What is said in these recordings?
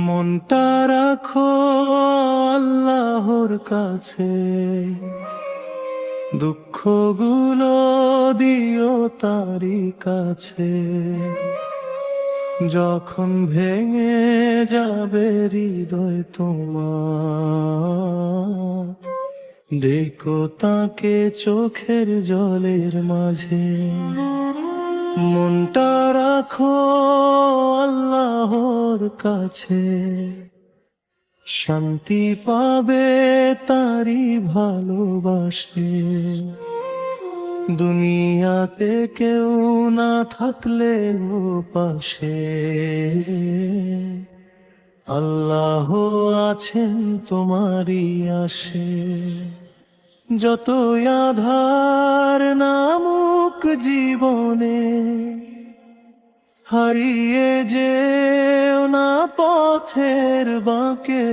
মনটা রাখো আল্লাহর কাছে, দুঃখগুলো দিও তারই কাছে। যখন ভেঙে যাবে হৃদয় তোমার, দেখো তাকে চোখের জলের মাঝে। মনটা রাখো আল্লাহর কাছে, শান্তি পাবে তারি ভালোবাসে। দুনিয়াতে কেউ না থাকলে পাশে, আল্লাহ আছেন তোমারই আশে। যতই আধার নামুক জীবনে, হারিয়ে যেও না পথের বাঁকে।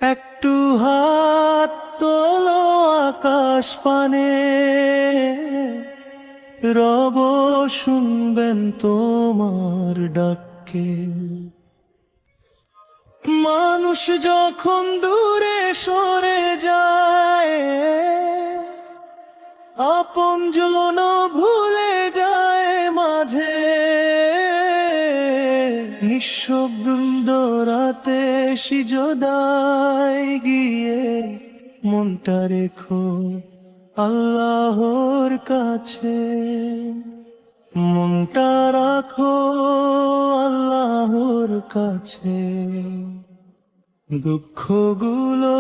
একটু হাত তোলো আকাশ পানে, রব শুনবেন তোমার ডাকে। মানুষ যখন দূরে সরে যায়, আপনজন ভুলে যায় মাঝে। নিঃশব্দ রাতে সিজদায় গিয়ে, মনটা রেখো আল্লাহর কাছে। মনটা রাখো আল্লাহর কাছে, দুঃখগুলো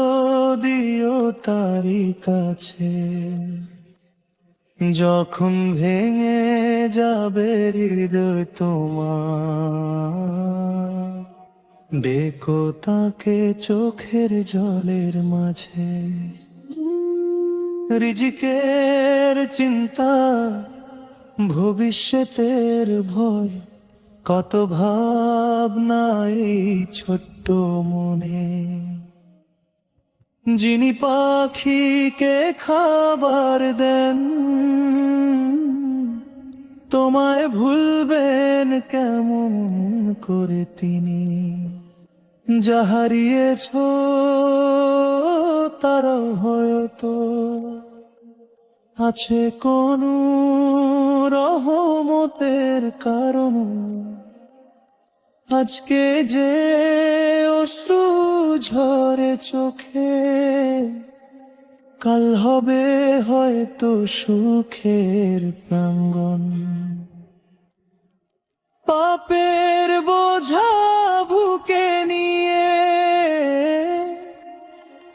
দিও তারই কাছে। যখন ভেঙে যাবে হৃদয় তোমার, দেখো তাকে চোখের জলের মাঝে। রিজিকের চিন্তা, ভবিষ্যতের ভয়, কত ভাবনা এই ছোট্ট মনে। যিনি পাখিকে খাবার দেন, তোমায় ভুলবেন কেমন করে তিনি। যা হারিয়েছ তারাও হয়তো আছে কোন রহমতের কারণ। আজকে যে অশ্রু ঝরে চোখে, কাল হবে হয়তো সুখের প্রাঙ্গণ। পাপের বোঝা বুকে নিয়ে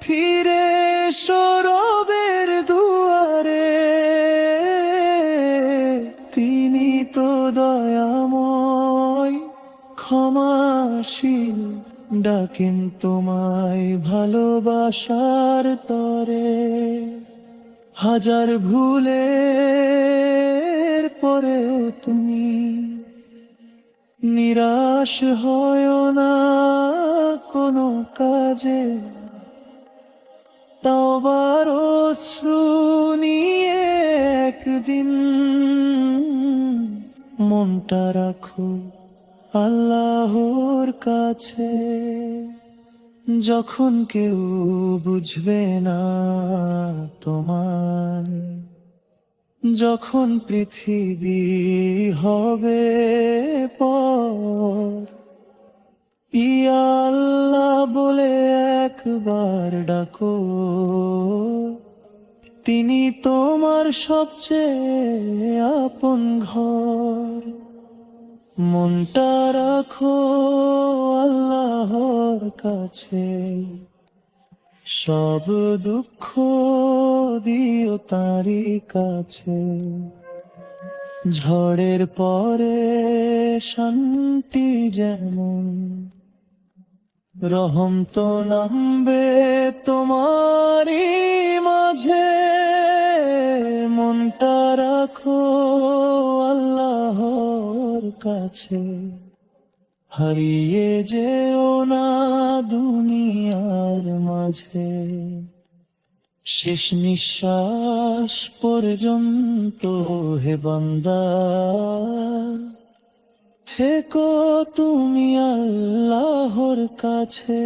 ফিরে সরবের দুয়ারে। তিনি তো দয়াময় ক্ষমাশীল, ডাকেন তোমায় ভালোবাসার তরে। হাজার ভুলের পরেও তুমি নিরাশ হয় না কোনো কাজে। তওবার অশ্রু নিয়ে একদিন, মনটা রাখো আল্লাহর কাছে। যখন কেউ বুঝবে না তোমার, যখন পৃথিবী হবে পর, ইয়া আল্লাহ বলে একবার ডাকো। তিনি তোমার সবচেয়ে আপন ঘর। মনটা রাখো আল্লাহর কাছে, সব দুঃখ দিও তারই কাছে। ঝড়ের পরে শান্তি যেমন, রহম তো নামবে তোমারই মাঝে। মনটা রাখো আল্লাহর কাছে, হারিয়ে যেও না দুনিয়ার মাঝে। শেষ নিঃশ্বাস পর্যন্ত হে বান্দা, থেকো তুমি আল্লাহ তোর কাছে।